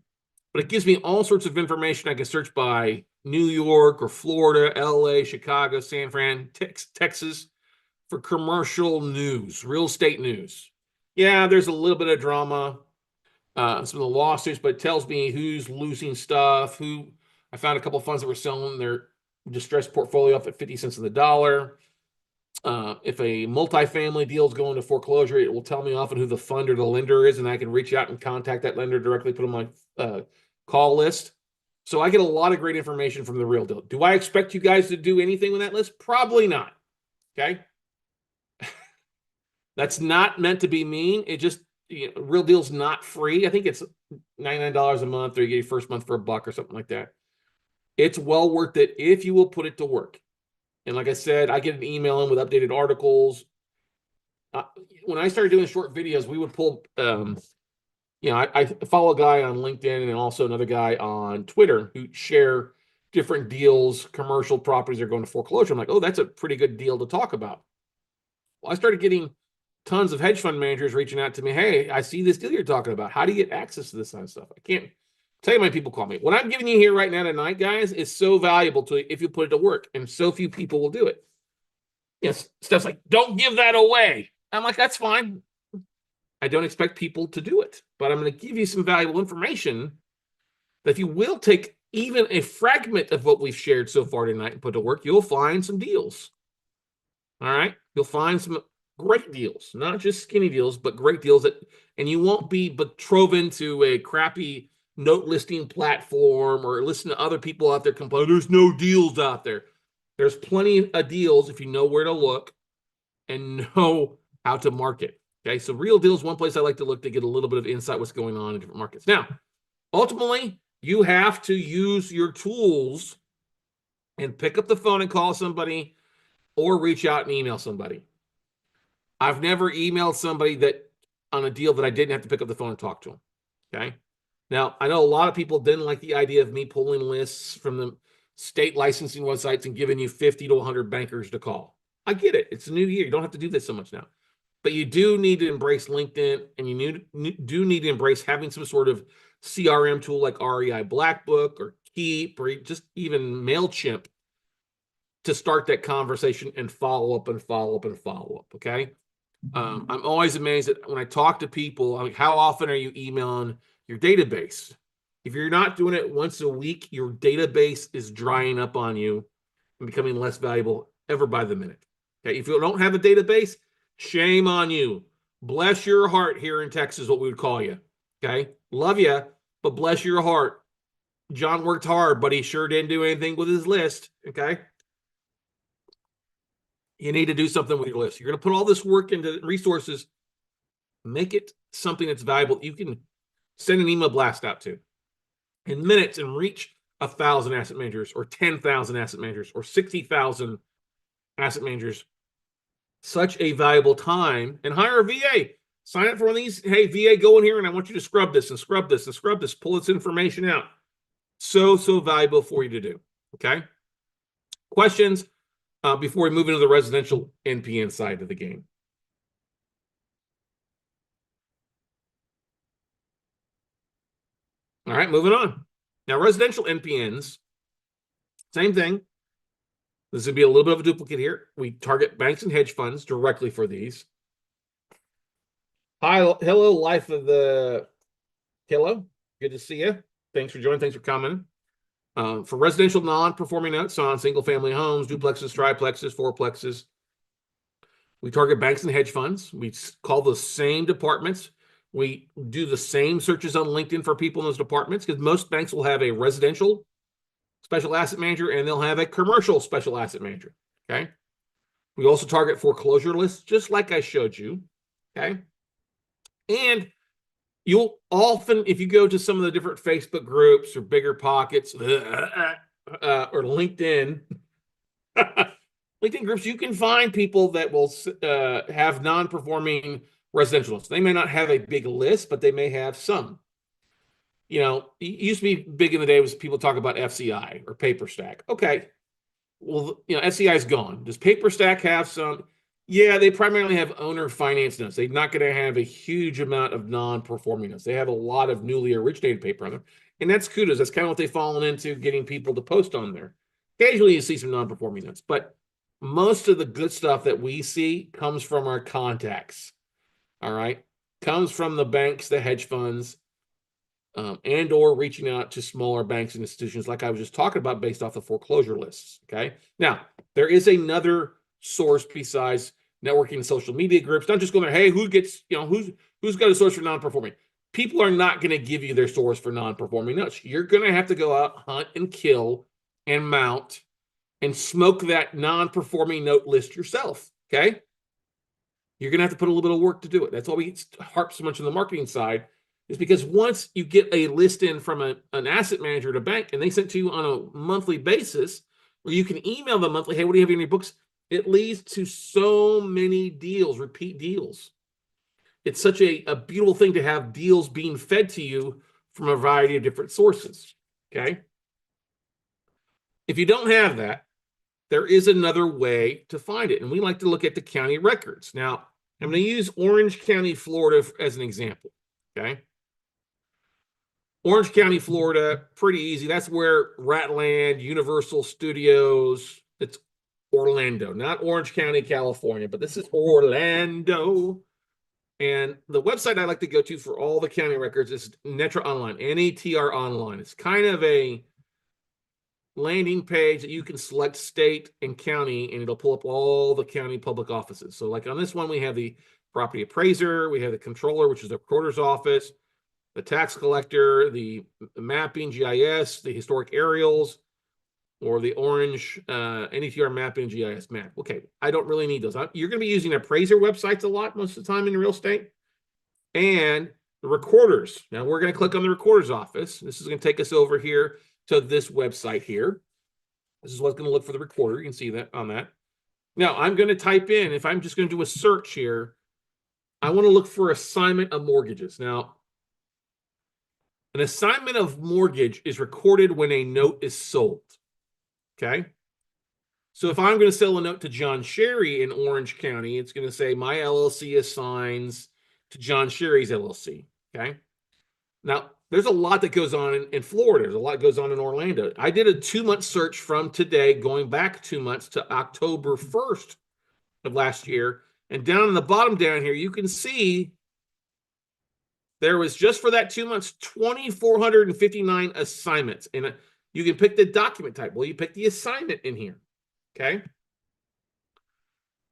But it gives me all sorts of information. I can search by New York or Florida, LA, Chicago, San Fran, Texas for commercial news, real estate news. Yeah, there's a little bit of drama, some of the lawsuits, but it tells me who's losing stuff, I found a couple of funds that were selling their distressed portfolio off at 50 cents on the dollar. If a multifamily deal is going to foreclosure, it will tell me often who the fund or the lender is, and I can reach out and contact that lender directly, put them on my call list. So I get a lot of great information from The Real Deal. Do I expect you guys to do anything with that list? Probably not. Okay. That's not meant to be mean. It just, Real Deal's not free. I think it's $99 a month, or you get your first month for $1 or something like that. It's well worth it if you will put it to work. And like I said, I get an email in with updated articles. When I started doing short videos, we would pull, I follow a guy on LinkedIn and also another guy on Twitter who share different deals, commercial properties are going to foreclosure. I'm like, oh, that's a pretty good deal to talk about. Well, I started getting tons of hedge fund managers reaching out to me. Hey, I see this deal you're talking about. How do you get access to this kind of stuff? I can't tell you how many people call me. What I'm giving you here right now tonight, guys, is so valuable to you if you put it to work, and so few people will do it. Yes, stuff's like, don't give that away. I'm like, that's fine. I don't expect people to do it, but I'm going to give you some valuable information that if you will take even a fragment of what we've shared so far tonight and put to work, you'll find some deals. All right. You'll find some great deals, not just skinny deals, but great deals and you won't be betrothing to a crappy note listing platform or listen to other people out there complain, there's no deals out there. There's plenty of deals if you know where to look and know how to market. Okay, so Real Deal is one place I like to look to get a little bit of insight what's going on in different markets. Now, ultimately, you have to use your tools and pick up the phone and call somebody or reach out and email somebody. I've never emailed somebody that on a deal that I didn't have to pick up the phone and talk to them. Okay. Now, I know a lot of people didn't like the idea of me pulling lists from the state licensing websites and giving you 50 to 100 bankers to call. I get it. It's a new year. You don't have to do this so much now. But you do need to embrace LinkedIn, and you do need to embrace having some sort of CRM tool like REI Black Book or Keep or just even MailChimp to start that conversation and follow up and follow up and follow up. Okay. I'm always amazed that when I talk to people, I'm like, how often are you emailing your database? If you're not doing it once a week, your database is drying up on you and becoming less valuable ever by the minute. Okay. If you don't have a database, shame on you. Bless your heart here in Texas, what we would call you. Okay. Love you, but bless your heart. John worked hard, but he sure didn't do anything with his list. Okay. You need to do something with your list. You're going to put all this work into resources. Make it something that's valuable. You can send an email blast out to in minutes and reach 1,000 asset managers or 10,000 asset managers or 60,000 asset managers. Such a valuable time. And hire a VA. Sign up for one of these. Hey, VA, go in here and I want you to scrub this and scrub this and scrub this. Pull this information out. So valuable for you to do. Okay. Questions before we move into the residential NPN side of the game. All right, moving on. Now, residential NPNs, same thing. This would be a little bit of a duplicate here. We target banks and hedge funds directly for these. Hi, hello, life of the hello. Good to see you. Thanks for joining. Thanks for coming. For residential non-performing notes on single-family homes, duplexes, triplexes, fourplexes, we target banks and hedge funds. We call the same departments. We do the same searches on LinkedIn for people in those departments because most banks will have a residential special asset manager and they'll have a commercial special asset manager. Okay. We also target foreclosure lists, just like I showed you. Okay. And you'll often, if you go to some of the different Facebook groups or Bigger Pockets or LinkedIn, LinkedIn groups, you can find people that will have non-performing residential loans. They may not have a big list, but they may have some. You know, it used to be big in the day was people talk about FCI or paper stack. Okay. Well, you know, FCI is gone. Does paper stack have some? Yeah, they primarily have owner finance notes. They're not going to have a huge amount of non-performing notes. They have a lot of newly originated paper on there. And that's kudos. That's kind of what they've fallen into, getting people to post on there. Occasionally you see some non-performing notes, but most of the good stuff that we see comes from our contacts. All right. Comes from the banks, the hedge funds, and or reaching out to smaller banks and institutions like I was just talking about based off the foreclosure lists. Okay. Now, there is another source besides networking and social media groups. Don't just go there, hey, who gets, you know, who's got a source for non-performing? People are not going to give you their source for non-performing notes. You're going to have to go out, hunt and kill and mount and smoke that non-performing note list yourself. Okay. You're going to have to put a little bit of work to do it. That's why we harp so much on the marketing side, is because once you get a list in from an asset manager at a bank and they send it to you on a monthly basis, or you can email them monthly, hey, what do you have in your books? It leads to so many deals, repeat deals. It's such a beautiful thing to have deals being fed to you from a variety of different sources. Okay. If you don't have that, there is another way to find it. And we like to look at the county records. Now, I'm going to use Orange County, Florida as an example. Okay. Orange County, Florida, pretty easy. That's where Ratland, Universal Studios, it's Orlando, not Orange County, California, but this is Orlando. And the website I like to go to for all the county records is Netra Online, NETR Online. It's kind of a landing page that you can select state and county, and it'll pull up all the county public offices. So like on this one, we have the property appraiser, we have the controller, which is the recorder's office, the tax collector, the mapping, GIS, the historic aerials, or the orange NETR mapping and GIS map. Okay, I don't really need those. You're going to be using appraiser websites a lot most of the time in real estate. And the recorders. Now we're going to click on the recorder's office. This is going to take us over here to this website here. This is what's going to look for the recorder. You can see that on that. Now I'm going to type in, if I'm just going to do a search here, I want to look for assignment of mortgages. Now, an assignment of mortgage is recorded when a note is sold. Okay. So if I'm going to sell a note to John Sherry in Orange County, it's going to say my LLC assigns to John Sherry's LLC. Okay. Now, there's a lot that goes on in Florida. There's a lot that goes on in Orlando. I did a 2-month search from today, going back 2 months to October 1st of last year. And down in the bottom down here, you can see there was, just for that 2 months, 2,459 assignments. And you can pick the document type. Well, you pick the assignment in here. Okay.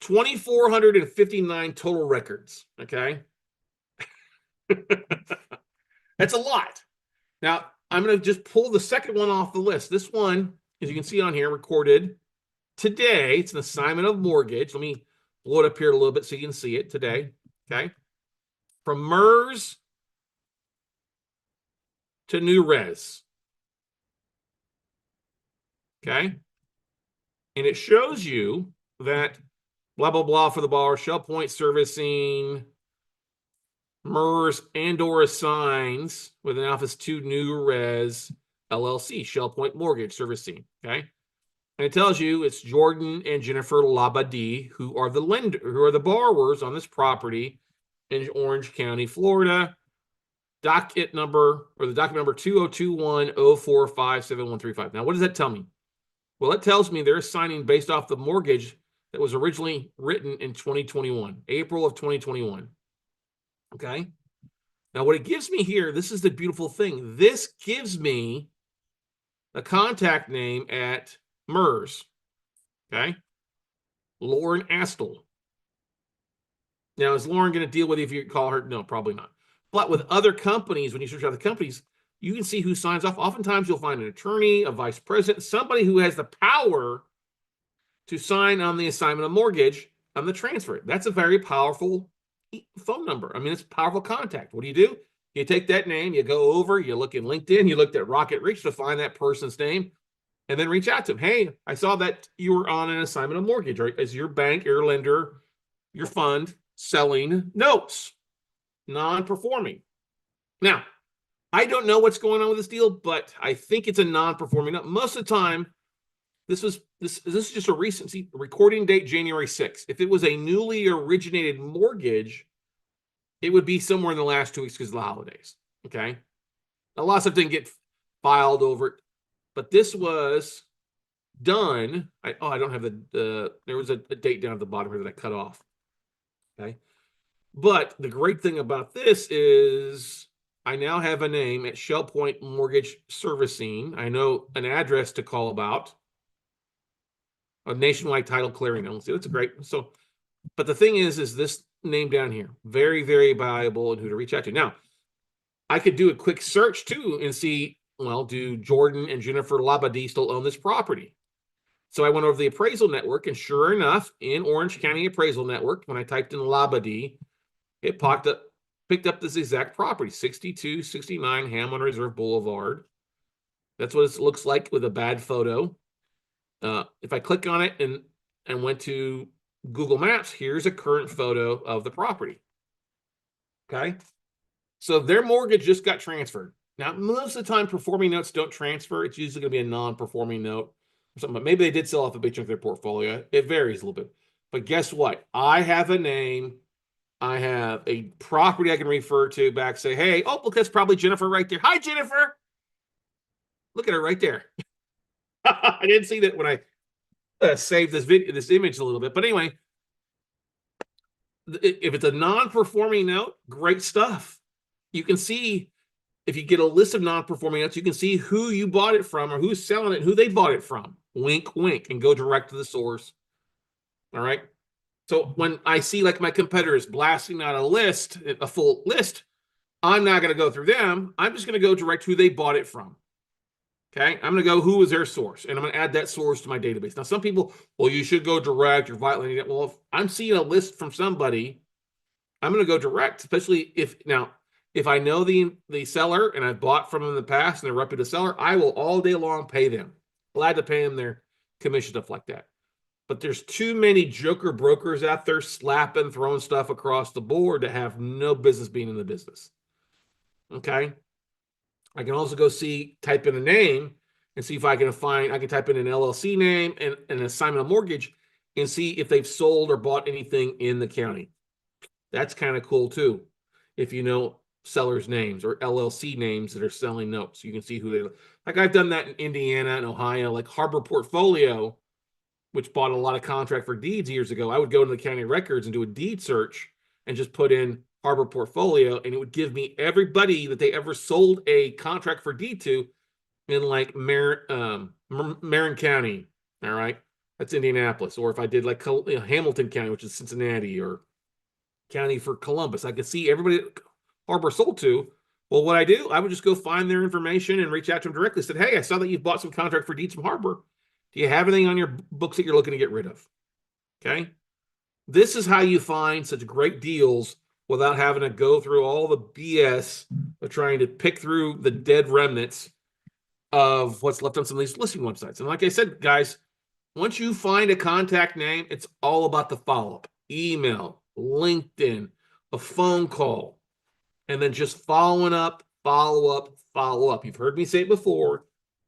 2,459 total records. Okay. That's a lot. Now, I'm going to just pull the second one off the list. This one, as you can see on here, recorded today. It's an assignment of mortgage. Let me blow it up here a little bit so you can see it today. Okay. From MERS to New Res. Okay. And it shows you that blah, blah, blah for the borrower, Shell Point Servicing, MERS and or assigns with an office to New Res LLC, Shell Point Mortgage Servicing. Okay. And it tells you it's Jordan and Jennifer Labadie who are the lender, who are the borrowers on this property in Orange County, Florida. Docket number, or the document number 2021-0457135. Now, what does that tell me? Well, it tells me they're assigning based off the mortgage that was originally written in 2021, April of 2021. Okay. Now, what it gives me here, this is the beautiful thing. This gives me a contact name at MERS. Okay. Lauren Astle. Now, is Lauren going to deal with you if you call her? No, probably not. But with other companies, when you search out the companies, you can see who signs off. Oftentimes, you'll find an attorney, a vice president, somebody who has the power to sign on the assignment of mortgage on the transfer. That's a very powerful phone number. I mean, it's a powerful contact. What do? You take that name, you go over, you look in LinkedIn, you looked at Rocket Reach to find that person's name, and then reach out to them. Hey, I saw that you were on an assignment of mortgage, right? As your bank, your lender, your fund selling notes, non-performing. Now, I don't know what's going on with this deal, but I think it's a non-performing note. Most of the time, this is just a recent recording date, January 6th. If it was a newly originated mortgage, it would be somewhere in the last 2 weeks because of the holidays. Okay. A lot of stuff didn't get filed over it, but this was done. I don't have there was a date down at the bottom here that I cut off. Okay. But the great thing about this is I now have a name at Shell Point Mortgage Servicing. I know an address to call about. A nationwide title clearing. See, that's great. So, but the thing is this name down here, very, very valuable and who to reach out to. Now, I could do a quick search too and see, well, do Jordan and Jennifer Labadie still own this property? So I went over the appraisal network, and sure enough, in Orange County Appraisal Network, when I typed in Labadie, it picked up this exact property, 6269 Hamlin Reserve Boulevard. That's what it looks like with a bad photo. If I click on it and went to Google Maps, here's a current photo of the property. Okay. So their mortgage just got transferred. Now, most of the time, performing notes don't transfer. It's usually going to be a non-performing note or something, but maybe they did sell off a big chunk of their portfolio. It varies a little bit. But guess what? I have a name. I have a property I can refer to back, say, hey, oh, look, that's probably Jennifer right there. Hi, Jennifer. Look at her right there. I didn't see that when I saved this image a little bit. But anyway, if it's a non-performing note, great stuff. You can see, if you get a list of non-performing notes, you can see who you bought it from or who's selling it, who they bought it from. Wink, wink, and go direct to the source. All right. So when I see like my competitors blasting out a full list, I'm not going to go through them. I'm just going to go direct who they bought it from. Okay, I'm going to go, who is their source? And I'm going to add that source to my database. Now, some people, well, you should go direct. You're violating it. Well, if I'm seeing a list from somebody, I'm going to go direct, especially if I know the seller and I've bought from them in the past and they're a reputable seller, I will all day long pay them. Glad to pay them their commission, stuff like that. But there's too many joker brokers out there slapping, throwing stuff across the board to have no business being in the business. Okay. I can also go type in a name and see if I can type in an LLC name and an assignment of mortgage and see if they've sold or bought anything in the county. That's kind of cool too. If you know sellers' names or LLC names that are selling notes, you can see who they like. I've done that in Indiana and Ohio, like Harbor Portfolio, which bought a lot of contract for deeds years ago. I would go to the county records and do a deed search and just put in Harbor Portfolio, and it would give me everybody that they ever sold a contract for deed to in like Marin County. All right, that's Indianapolis. Or if I did like Hamilton County, which is Cincinnati, or county for Columbus, I could see everybody Harbor sold to. Well, what I do, I would just go find their information and reach out to them directly. Said, hey, I saw that you've bought some contract for deeds from Harbor. Do you have anything on your books that you're looking to get rid of? Okay. This is how you find such great deals without having to go through all the BS of trying to pick through the dead remnants of what's left on some of these listing websites. And like I said, guys, once you find a contact name, it's all about the follow-up. Email, LinkedIn, a phone call, and then just following up, follow up. You've heard me say it before.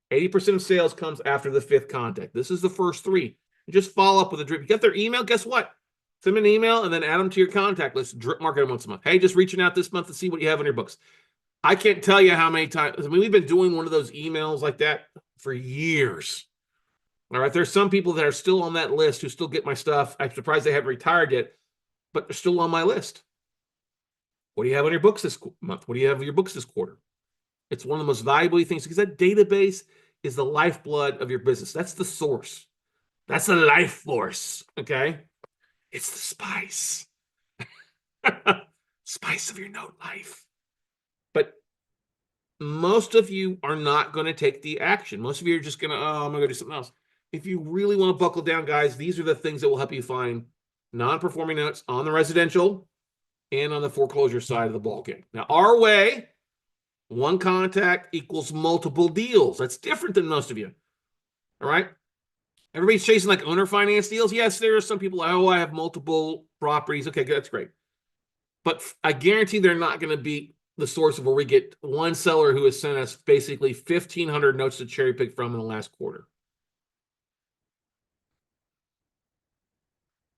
80% of sales comes after the 5th contact. This is the first 3. You just follow up with a drip. You get their email, guess what? Send them an email and then add them to your contact list. Drip market them once a month. Hey, just reaching out this month to see what you have in your books. I can't tell you how many times. I mean, we've been doing one of those emails like that for years. All right. There's some people that are still on that list who still get my stuff. I'm surprised they haven't retired yet, but they're still on my list. What do you have on your books this month? What do you have on your books this quarter? It's one of the most valuable things because that database is the lifeblood of your business. That's the source. That's the life force. Okay. It's the spice. Spice of your note life. But most of you are not going to take the action. Most of you are just going to, I'm going to go do something else. If you really want to buckle down, guys, these are the things that will help you find non-performing notes on the residential and on the foreclosure side of the ballgame. Now, our way, one contact equals multiple deals. That's different than most of you. All right. Everybody's chasing like owner finance deals. Yes, there are some people, I have multiple properties. Okay, good, that's great. But I guarantee they're not going to be the source of where we get one seller who has sent us basically 1,500 notes to cherry pick from in the last quarter.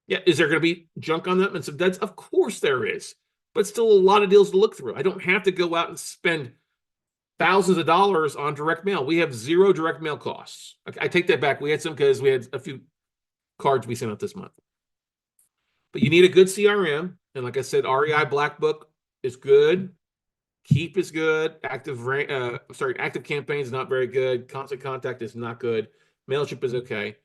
Yeah, is there going to be junk on them and some deads? Of course there is, but still a lot of deals to look through. I don't have to go out and spend thousands of dollars on direct mail. We have 0 direct mail costs. I take that back. We had some because we had a few cards we sent out this month. But you need a good CRM. And like I said, REI Black Book is good. Keep is good. Active Campaign is not very good. Constant Contact is not good. MailChimp is okay.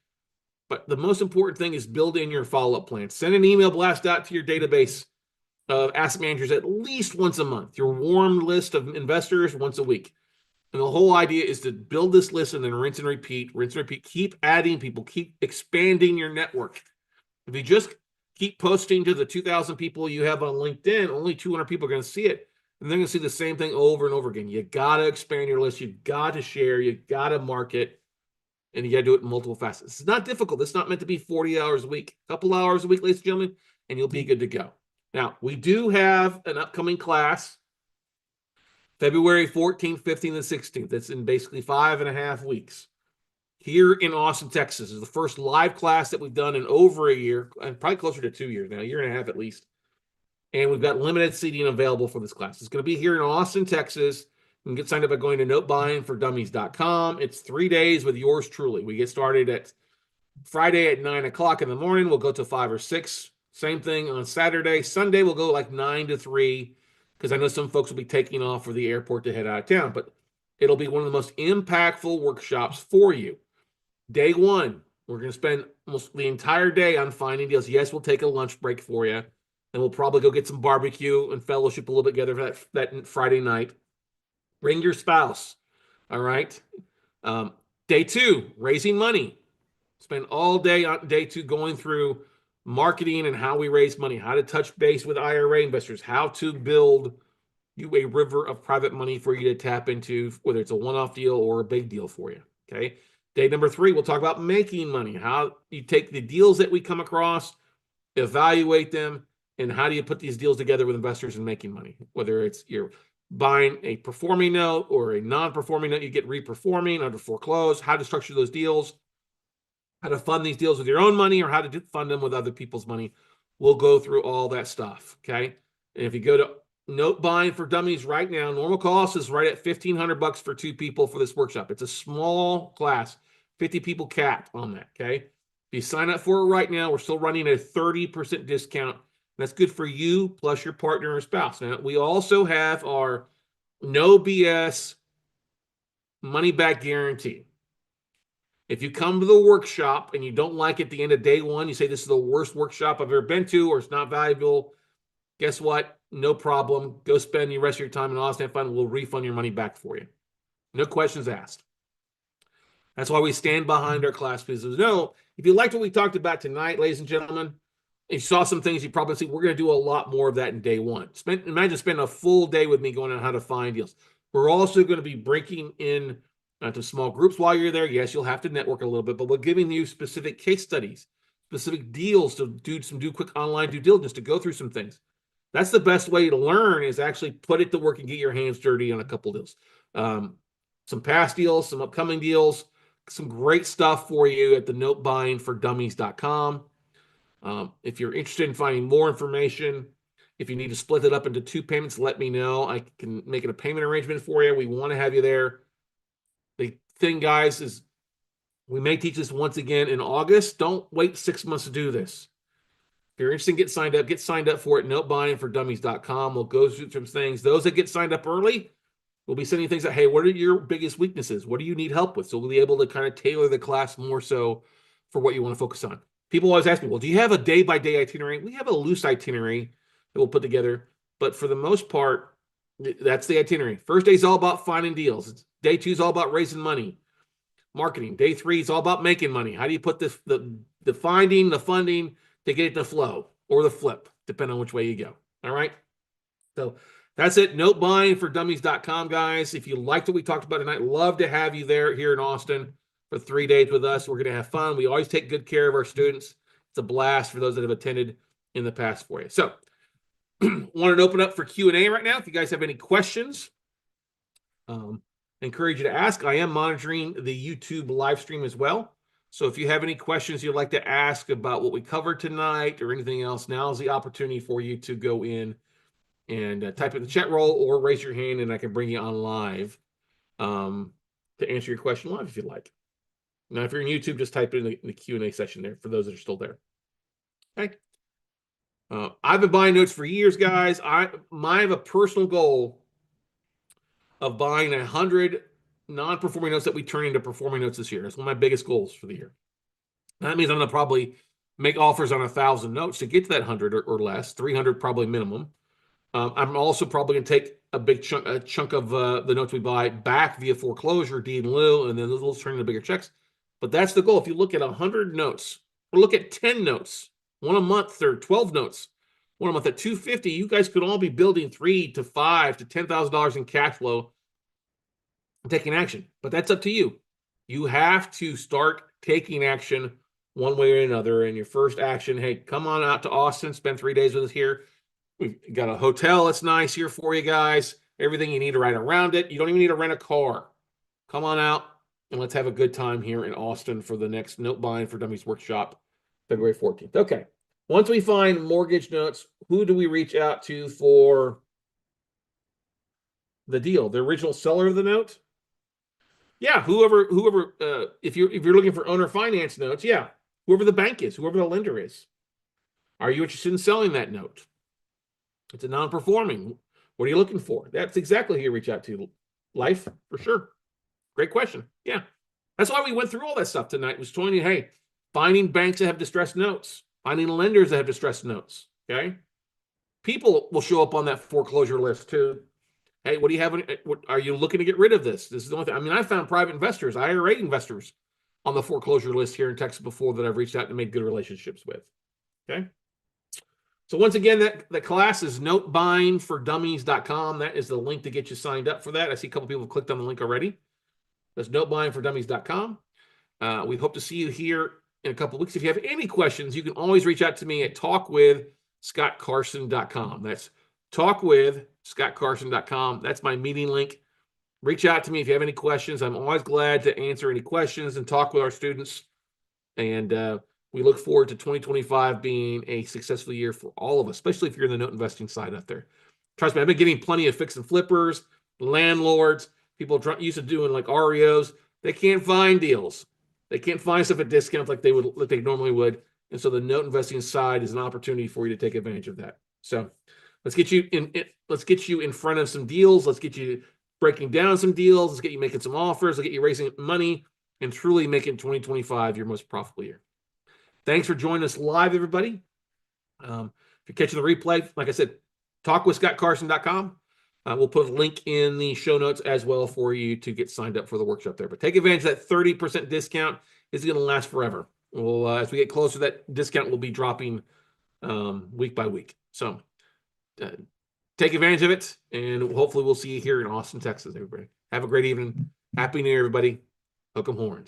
But the most important thing is build in your follow-up plan. Send an email blast out to your database of asset managers at least once a month. Your warm list of investors once a week. And the whole idea is to build this list and then rinse and repeat. Keep adding people. Keep expanding your network. If you just keep posting to the 2,000 people you have on LinkedIn, only 200 people are going to see it. And they're going to see the same thing over and over again. You got to expand your list. You got to share. You got to market. And you got to do it in multiple facets. It's not difficult. It's not meant to be 40 hours a week. A couple hours a week, ladies and gentlemen, and you'll be good to go. Now, we do have an upcoming class, February 14th, 15th, and 16th. That's in basically 5.5 weeks. Here in Austin, Texas. Is the first live class that we've done in over a year, and probably closer to 2 years now, 1.5 years at least. And we've got limited seating available for this class. It's going to be here in Austin, Texas. You can get signed up by going to notebuyingfordummies.com. It's 3 days with yours truly. We get started at Friday at 9 o'clock in the morning. We'll go to 5 or 6. Same thing on Saturday. Sunday, we'll go like 9 to 3 because I know some folks will be taking off for the airport to head out of town. But it'll be one of the most impactful workshops for you. Day 1, we're going to spend almost the entire day on finding deals. Yes, we'll take a lunch break for you. And we'll probably go get some barbecue and fellowship a little bit together for that Friday night. Bring your spouse. All right. Day two, raising money. Spend all day on day two going through marketing and how we raise money, how to touch base with IRA investors, how to build you a river of private money for you to tap into, whether it's a one-off deal or a big deal for you. Okay. Day number three, we'll talk about making money, how you take the deals that we come across, evaluate them, and how do you put these deals together with investors and making money, whether it's you're buying a performing note or a non-performing note, you get reperforming under foreclosed, how to structure those deals, how to fund these deals with your own money or how to fund them with other people's money. We'll go through all that stuff. Okay. And if you go to Note Buying for Dummies right now, normal cost is right at $1,500 for 2 people for this workshop. It's a small class, 50 people capped on that. Okay. If you sign up for it right now, we're still running a 30% discount. That's good for you plus your partner or spouse. Now, we also have our no BS money back guarantee. If you come to the workshop and you don't like it at the end of day one, you say this is the worst workshop I've ever been to or it's not valuable, guess what? No problem. Go spend the rest of your time in Austin Fund. We'll refund your money back for you. No questions asked. That's why we stand behind our class business. No, if you liked what we talked about tonight, ladies and gentlemen, you saw some things you probably see. We're going to do a lot more of that in day one. Imagine spending a full day with me going on how to find deals. We're also going to be breaking in to small groups while you're there. Yes, you'll have to network a little bit, but we're giving you specific case studies, specific deals to do quick online due diligence, to go through some things. That's the best way to learn, is actually put it to work and get your hands dirty on a couple deals. Some past deals, some upcoming deals, some great stuff for you at the notebuyingfordummies.com. If you're interested in finding more information, if you need to split it up into 2 payments, let me know. I can make it a payment arrangement for you. We want to have you there. The thing, guys, is we may teach this once again in August. Don't wait 6 months to do this. If you're interested in get signed up for it, notebuyingfordummies.com. We'll go through some things. Those that get signed up early, we'll be sending things that, hey, what are your biggest weaknesses? What do you need help with? So we'll be able to kind of tailor the class more so for what you want to focus on. People always ask me, well, do you have a day-by-day itinerary? We have a loose itinerary that we'll put together. But for the most part, that's the itinerary. First day is all about finding deals. Day 2 is all about raising money, marketing. Day 3 is all about making money. How do you put the finding, the funding to get it to flow, or the flip, depending on which way you go. All right. So that's it. Notebuyingfordummies.com, guys. If you liked what we talked about tonight, love to have you there here in Austin for 3 days with us. We're going to have fun. We always take good care of our students. It's a blast for those that have attended in the past for you. So wanted to open up for Q&A right now. If you guys have any questions, encourage you to ask. I am monitoring the YouTube live stream as well. So if you have any questions you'd like to ask about what we covered tonight or anything else, now is the opportunity for you to go in and type in the chat roll or raise your hand, and I can bring you on live to answer your question live if you'd like. Now, if you're in YouTube, just type in the Q&A session there for those that are still there. Okay. I've been buying notes for years, guys. I have a personal goal of buying 100 non-performing notes that we turn into performing notes this year. That's one of my biggest goals for the year. That means I'm going to probably make offers on 1,000 notes to get to that 100 or less, 300 probably minimum. I'm also probably going to take a big chunk of the notes we buy back via foreclosure, deed in lieu, and then those turn into bigger checks. But that's the goal. If you look at 100 notes, or look at 10 notes, one a month, or 12 notes, one a month at $250, you guys could all be building $3,000 to $5,000 to $10,000 in cash flow, taking action. But that's up to you. You have to start taking action one way or another. And your first action, hey, come on out to Austin, spend 3 days with us here. We've got a hotel that's nice here for you guys. Everything you need to ride around it. You don't even need to rent a car. Come on out and let's have a good time here in Austin for the next Note Buying for Dummies workshop, February 14th. Okay. Once we find mortgage notes, who do we reach out to for the deal? The original seller of the note? Yeah, whoever. If you're looking for owner finance notes, yeah, whoever the bank is, whoever the lender is. Are you interested in selling that note? It's a non-performing. What are you looking for? That's exactly who you reach out to. Life, for sure. Great question. Yeah, that's why we went through all that stuff tonight. Was telling you, hey, finding banks that have distressed notes, finding lenders that have distressed notes. Okay, people will show up on that foreclosure list too. Hey, what do you have? What, are you looking to get rid of this? This is the only thing. I mean, I found private investors, IRA investors on the foreclosure list here in Texas before that I've reached out and made good relationships with. Okay. So once again, that class is notebuyingfordummies.com. That is the link to get you signed up for that. I see a couple people have clicked on the link already. That's notebuyingfordummies.com. We hope to see you here in a couple of weeks. If you have any questions, you can always reach out to me at talkwithscottcarson.com. That's talkwithscottcarson.com. That's my meeting link. Reach out to me if you have any questions. I'm always glad to answer any questions and talk with our students. And we look forward to 2025 being a successful year for all of us, especially if you're in the note investing side out there. Trust me, I've been getting plenty of fix and flippers, landlords, people used to doing like REOs. They can't find deals. They can't find stuff at discounts like they normally would. And so the note investing side is an opportunity for you to take advantage of that. So let's get you in front of some deals. Let's get you breaking down some deals. Let's get you making some offers. Let's get you raising money and truly making 2025 your most profitable year. Thanks for joining us live, everybody. If you're catching the replay, like I said, talkwithscottcarson.com. We'll put a link in the show notes as well for you to get signed up for the workshop there. But take advantage of that 30% discount. It's going to last forever. We'll, as we get closer, that discount will be dropping week by week. So take advantage of it, and hopefully we'll see you here in Austin, Texas, everybody. Have a great evening. Happy New Year, everybody. Hook 'em horns.